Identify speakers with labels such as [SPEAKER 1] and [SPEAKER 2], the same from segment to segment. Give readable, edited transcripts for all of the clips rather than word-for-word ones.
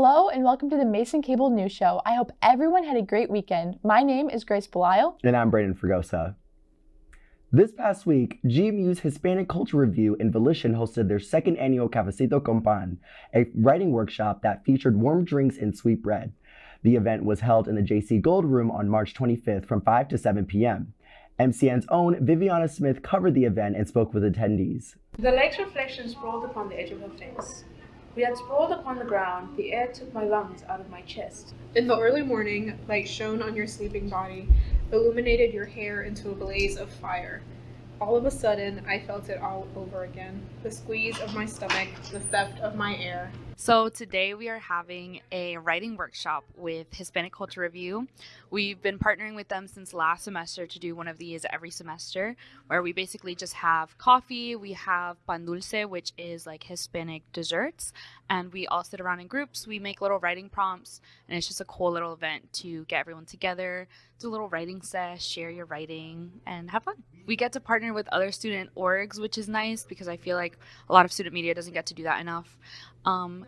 [SPEAKER 1] Hello and welcome to the Mason Cable News Show. I hope everyone had a great weekend. My name is Grace Belisle.
[SPEAKER 2] And I'm Brandyn Fragosa. This past week, GMU's Hispanic Culture Review in Belisle hosted their second annual Cafecito con Pan, a writing workshop that featured warm drinks and sweet bread. The event was held in the JC Gold Room on March 25th from 5 to 7 p.m. MCN's own Viviana Smith covered the event and spoke with attendees.
[SPEAKER 3] The lake's reflection sprawled upon the edge of her face. We had sprawled upon the ground, the air took my lungs out of my chest.
[SPEAKER 4] In the early morning, light shone on your sleeping body, illuminated your hair into a blaze of fire. All of a sudden, I felt it all over again. The squeeze of my stomach, the theft of my air.
[SPEAKER 5] So today we are having a writing workshop with Hispanic Culture Review. We've been partnering with them since last semester to do one of these every semester, where we basically just have coffee, we have pan dulce, which is like Hispanic desserts, and we all sit around in groups, we make little writing prompts, and it's just a cool little event to get everyone together, do a little writing sesh, share your writing, and have fun. We get to partner with other student orgs, which is nice because I feel like a lot of student media doesn't get to do that enough.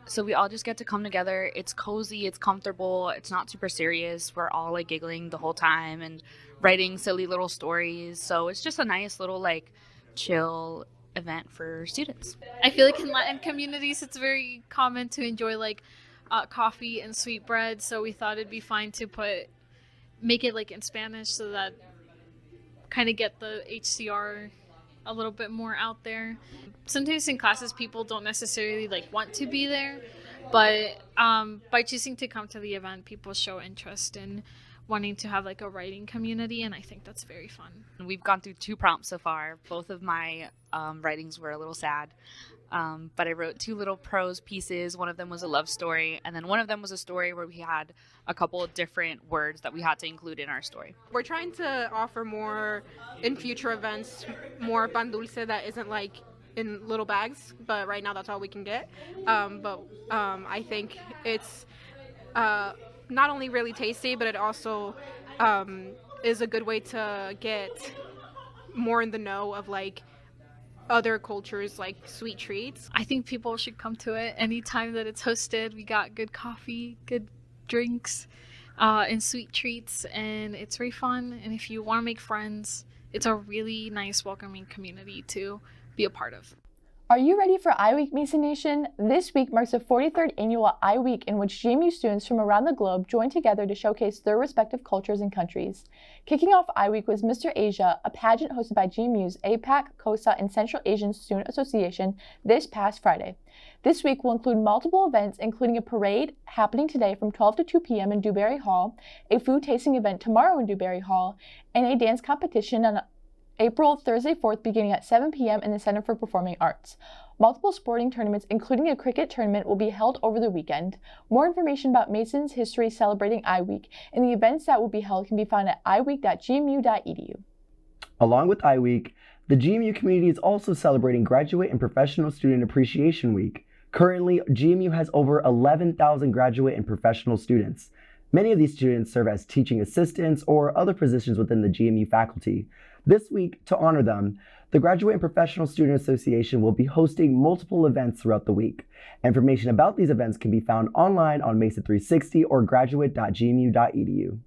[SPEAKER 5] So we all just get to come together. It's cozy, it's comfortable, it's not super serious. We're all like giggling the whole time and writing silly little stories. So it's just a nice little like chill event for students.
[SPEAKER 6] I feel like in Latin communities, it's very common to enjoy like coffee and sweet bread. So we thought it'd be fine to make it like in Spanish so that kind of get the HCR a little bit more out there. Sometimes in classes people don't necessarily like want to be there, but by choosing to come to the event, people show interest in wanting to have like a writing community, and I think that's very fun.
[SPEAKER 5] We've gone through 2 prompts so far. Both of my writings were a little sad, but I wrote 2 little prose pieces. One of them was a love story, and then one of them was a story where we had a couple of different words that we had to include in our story.
[SPEAKER 4] We're trying to offer more in future events, more pan dulce that isn't like in little bags, but right now that's all we can get. I think it's not only really tasty, but it also is a good way to get more in the know of like other cultures, like sweet treats.
[SPEAKER 6] I think people should come to it anytime that it's hosted. We got good coffee, good drinks, and sweet treats, and it's very fun. And if you want to make friends, it's a really nice, welcoming community to be a part of.
[SPEAKER 1] Are you ready for iWeek, Mason Nation? This week marks the 43rd annual iWeek, in which GMU students from around the globe join together to showcase their respective cultures and countries. Kicking off iWeek was Mr. Asia, a pageant hosted by GMU's APAC, COSA, and Central Asian Student Association this past Friday. This week will include multiple events, including a parade happening today from 12 to 2 p.m. in Dewberry Hall, a food tasting event tomorrow in Dewberry Hall, and a dance competition on Thursday 4th, beginning at 7 p.m. in the Center for Performing Arts. Multiple sporting tournaments, including a cricket tournament, will be held over the weekend. More information about Mason's history celebrating iWeek and the events that will be held can be found at iweek.gmu.edu.
[SPEAKER 2] Along with iWeek, the GMU community is also celebrating Graduate and Professional Student Appreciation Week. Currently, GMU has over 11,000 graduate and professional students. Many of these students serve as teaching assistants or other positions within the GMU faculty. This week, to honor them, the Graduate and Professional Student Association will be hosting multiple events throughout the week. Information about these events can be found online on Mason 360 or graduate.gmu.edu.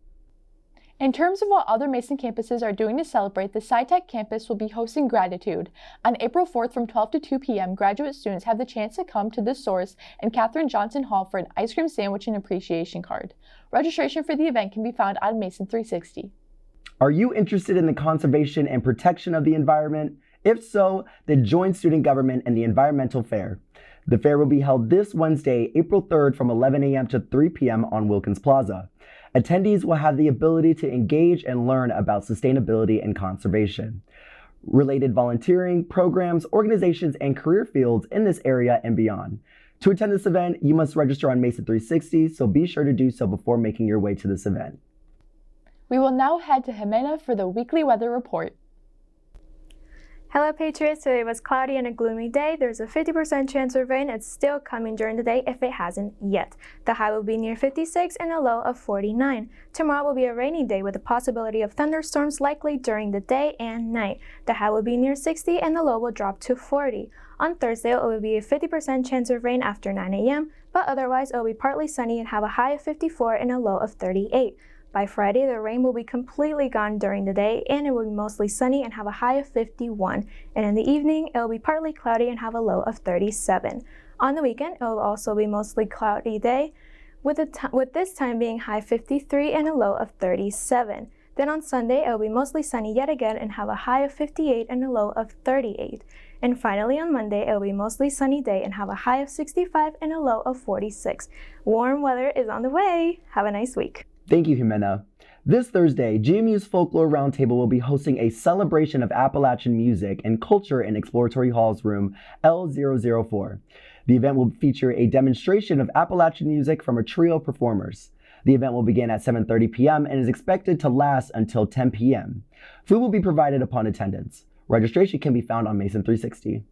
[SPEAKER 1] In terms of what other Mason campuses are doing to celebrate, the SciTech campus will be hosting Gratitude. On April 4th from 12 to 2 p.m., graduate students have the chance to come to The Source and Katherine Johnson Hall for an ice cream sandwich and appreciation card. Registration for the event can be found on Mason 360.
[SPEAKER 2] Are you interested in the conservation and protection of the environment? If so, then join student government and the environmental fair. The fair will be held this Wednesday, April 3rd from 11 a.m. to 3 p.m. on Wilkins Plaza. Attendees will have the ability to engage and learn about sustainability and conservation, related volunteering, programs, organizations, and career fields in this area and beyond. To attend this event, you must register on Mason 360, so be sure to do so before making your way to this event.
[SPEAKER 1] We will now head to Ximena for the weekly weather report.
[SPEAKER 7] Hello Patriots, today was cloudy and a gloomy day. There's a 50% chance of rain. It's still coming during the day if it hasn't yet. The high will be near 56 and a low of 49. Tomorrow will be a rainy day with a possibility of thunderstorms likely during the day and night. The high will be near 60 and the low will drop to 40. On Thursday, it will be a 50% chance of rain after 9 a.m., but otherwise it will be partly sunny and have a high of 54 and a low of 38. By Friday, the rain will be completely gone during the day, and it will be mostly sunny and have a high of 51. And in the evening, it will be partly cloudy and have a low of 37. On the weekend, it will also be mostly cloudy day, with this time being high 53 and a low of 37. Then on Sunday, it will be mostly sunny yet again and have a high of 58 and a low of 38. And finally on Monday, it will be mostly sunny day and have a high of 65 and a low of 46. Warm weather is on the way. Have a nice week.
[SPEAKER 2] Thank you, Ximena. This Thursday, GMU's Folklore Roundtable will be hosting a celebration of Appalachian music and culture in Exploratory Hall's room L004. The event will feature a demonstration of Appalachian music from a trio of performers. The event will begin at 7:30 p.m. and is expected to last until 10 p.m. Food will be provided upon attendance. Registration can be found on Mason 360.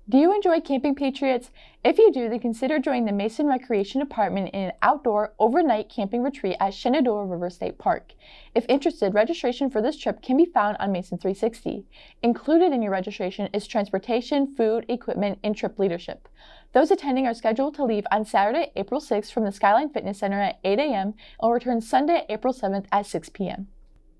[SPEAKER 1] Do you enjoy camping, Patriots? If you do, then consider joining the Mason Recreation Department in an outdoor, overnight camping retreat at Shenandoah River State Park. If interested, registration for this trip can be found on Mason 360. Included in your registration is transportation, food, equipment, and trip leadership. Those attending are scheduled to leave on Saturday, April 6th from the Skyline Fitness Center at 8 a.m. and will return Sunday, April 7th at 6 p.m.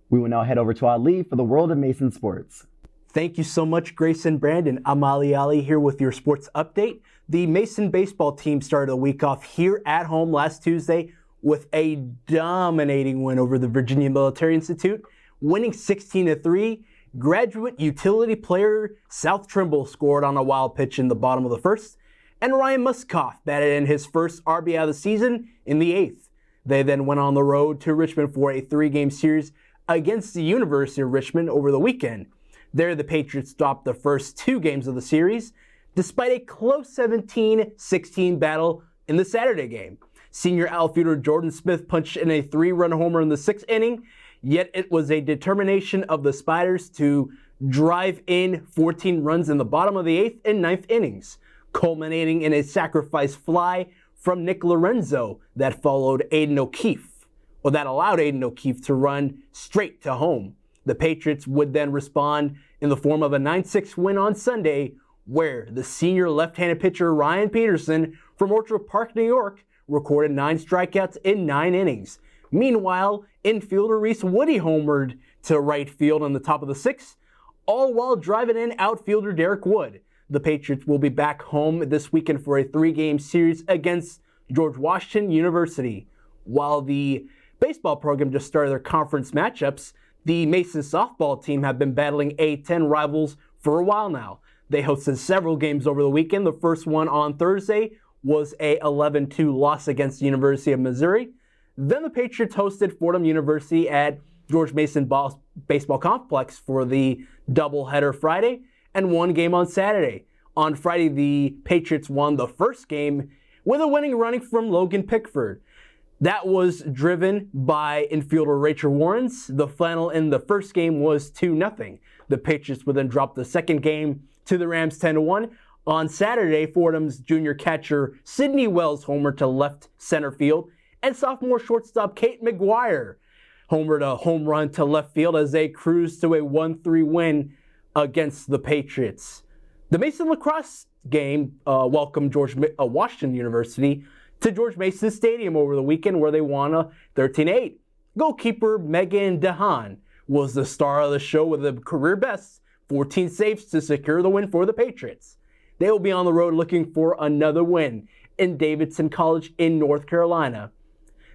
[SPEAKER 2] We will now head over to Ali for the world of Mason sports.
[SPEAKER 8] Thank you so much, Grace and Brandon. I'm Ali here with your sports update. The Mason baseball team started the week off here at home last Tuesday with a dominating win over the Virginia Military Institute, winning 16-3. Graduate utility player South Trimble scored on a wild pitch in the bottom of the first, and Ryan Muskoff batted in his first RBI of the season in the eighth. They then went on the road to Richmond for a 3-game series against the University of Richmond over the weekend. There, the Patriots stopped the first 2 games of the series, despite a close 17-16 battle in the Saturday game. Senior outfielder Jordan Smith punched in a 3-run homer in the 6th inning, yet it was a determination of the Spiders to drive in 14 runs in the bottom of the 8th and 9th innings, culminating in a sacrifice fly from Nick Lorenzo that allowed Aiden O'Keefe to run straight to home. The Patriots would then respond in the form of a 9-6 win on Sunday, where the senior left-handed pitcher Ryan Peterson from Orchard Park, New York, recorded 9 strikeouts in 9 innings. Meanwhile, infielder Reese Woody homered to right field on the top of the 6th, all while driving in outfielder Derek Wood. The Patriots will be back home this weekend for a 3-game series against George Washington University. While the baseball program just started their conference matchups, the Mason softball team have been battling A-10 rivals for a while now. They hosted several games over the weekend. The first one on Thursday was a 11-2 loss against the University of Missouri. Then the Patriots hosted Fordham University at George Mason Baseball Complex for the doubleheader Friday and one game on Saturday. On Friday, the Patriots won the first game with a winning running from Logan Pickford. That was driven by infielder Rachel Warrens. The final in the first game was 2-0. The Patriots would then drop the second game to the Rams 10-1. On Saturday, Fordham's junior catcher Sidney Wells homered to left center field, and sophomore shortstop Kate McGuire homered a home run to left field as they cruised to a 1-3 win against the Patriots. The Mason lacrosse game welcomed George Washington University to George Mason Stadium over the weekend, where they won a 13-8. Goalkeeper Megan DeHaan was the star of the show with a career best 14 saves to secure the win for the Patriots. They will be on the road looking for another win in Davidson College in North Carolina.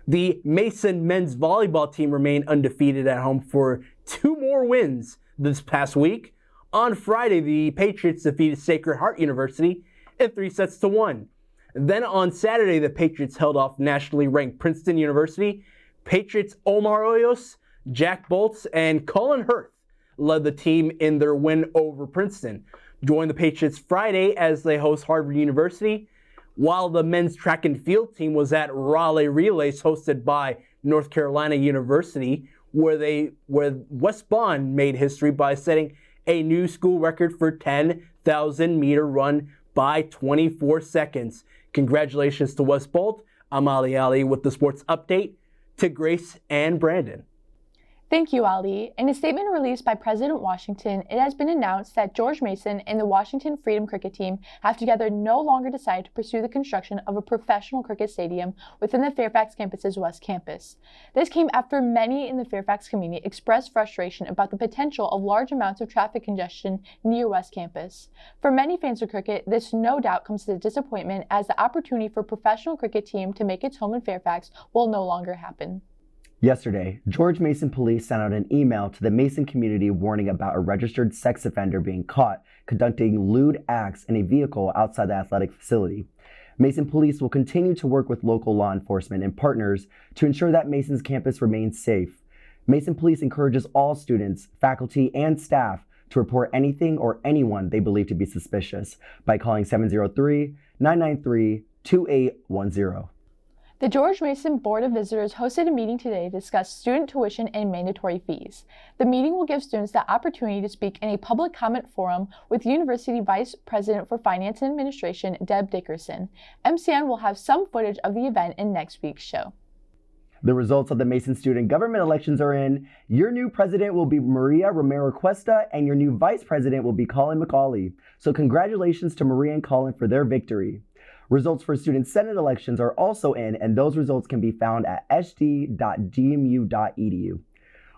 [SPEAKER 8] The Mason men's volleyball team remained undefeated at home for 2 more wins this past week. On Friday, the Patriots defeated Sacred Heart University in 3-1. Then on Saturday, the Patriots held off nationally ranked Princeton University. Patriots Omar Hoyos, Jack Bolts, and Colin Hurth led the team in their win over Princeton. Join the Patriots Friday as they host Harvard University, while the men's track and field team was at Raleigh Relays hosted by North Carolina University, where West Bond made history by setting a new school record for 10,000 meter run by 24 seconds. Congratulations to West Bolt. I'm Ali with the sports update. To Grace and Brandon.
[SPEAKER 1] Thank you, Ali. In a statement released by President Washington, it has been announced that George Mason and the Washington Freedom Cricket Team have together no longer decided to pursue the construction of a professional cricket stadium within the Fairfax campus's West Campus. This came after many in the Fairfax community expressed frustration about the potential of large amounts of traffic congestion near West Campus. For many fans of cricket, this no doubt comes as a disappointment, as the opportunity for a professional cricket team to make its home in Fairfax will no longer happen.
[SPEAKER 2] Yesterday, George Mason police sent out an email to the Mason community warning about a registered sex offender being caught conducting lewd acts in a vehicle outside the athletic facility. Mason police will continue to work with local law enforcement and partners to ensure that Mason's campus remains safe. Mason police encourages all students, faculty, and staff to report anything or anyone they believe to be suspicious by calling 703-993-2810.
[SPEAKER 1] The George Mason Board of Visitors hosted a meeting today to discuss student tuition and mandatory fees. The meeting will give students the opportunity to speak in a public comment forum with University Vice President for Finance and Administration, Deb Dickerson. MCN will have some footage of the event in next week's show.
[SPEAKER 2] The results of the Mason student government elections are in. Your new president will be Maria Romero Cuesta, and your new vice president will be Colin McCauley. So congratulations to Maria and Colin for their victory. Results for student senate elections are also in, and those results can be found at sd.gmu.edu.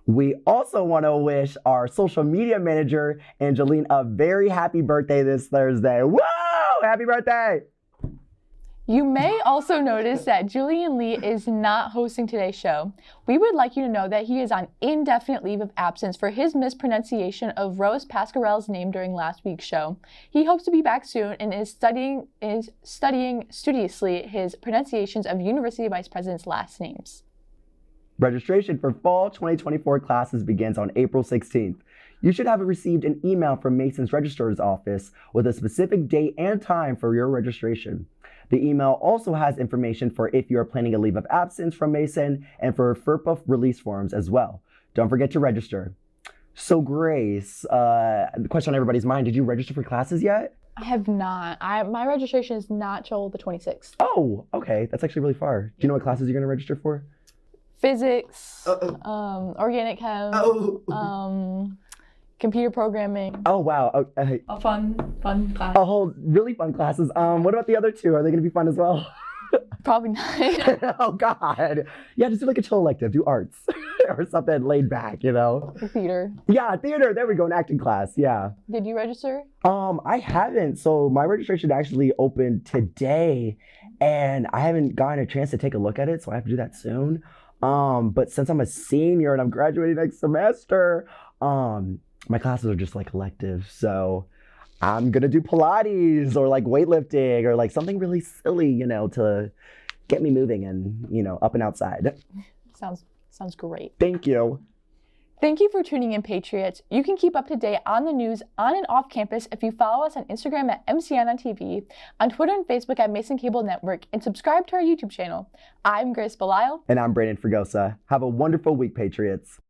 [SPEAKER 2] We also want to wish our social media manager, Angeline, a very happy birthday this Thursday. Whoa! Happy birthday!
[SPEAKER 1] You may also notice that Julian Lee is not hosting today's show. We would like you to know that he is on indefinite leave of absence for his mispronunciation of Rose Pasquarelle's name during last week's show. He hopes to be back soon and is studying studiously his pronunciations of university vice presidents' last names.
[SPEAKER 2] Registration for fall 2024 classes begins on April 16th. You should have received an email from Mason's registrar's office with a specific date and time for your registration. The email also has information for if you are planning a leave of absence from Mason and for FERPA release forms as well. Don't forget to register. So Grace, the question on everybody's mind, did you register for classes yet?
[SPEAKER 1] I have not. My registration is not till the 26th.
[SPEAKER 2] Oh, okay. That's actually really far. Do you know what classes you're going to register for?
[SPEAKER 1] Physics, organic chem, computer programming.
[SPEAKER 2] Oh, wow.
[SPEAKER 1] A fun class.
[SPEAKER 2] A whole really fun classes. What about the other two? Are they going to be fun as well?
[SPEAKER 1] Probably not.
[SPEAKER 2] Oh, God. Yeah, just do like a chill elective. Do arts or something laid back, you know?
[SPEAKER 1] Theater.
[SPEAKER 2] Yeah, theater. There we go. An acting class. Yeah.
[SPEAKER 1] Did you register?
[SPEAKER 2] I haven't. So my registration actually opened today, and I haven't gotten a chance to take a look at it, so I have to do that soon. But since I'm a senior and I'm graduating next semester, my classes are just like electives. So I'm going to do Pilates or like weightlifting or like something really silly, you know, to get me moving and, you know, up and outside.
[SPEAKER 1] Sounds great.
[SPEAKER 2] Thank you.
[SPEAKER 1] Thank you for tuning in, Patriots. You can keep up to date on the news on and off campus if you follow us on Instagram at MCN on TV, on Twitter and Facebook at Mason Cable Network, and subscribe to our YouTube channel. I'm Grace Belisle.
[SPEAKER 2] And I'm Brandyn Fragosa. Have a wonderful week, Patriots.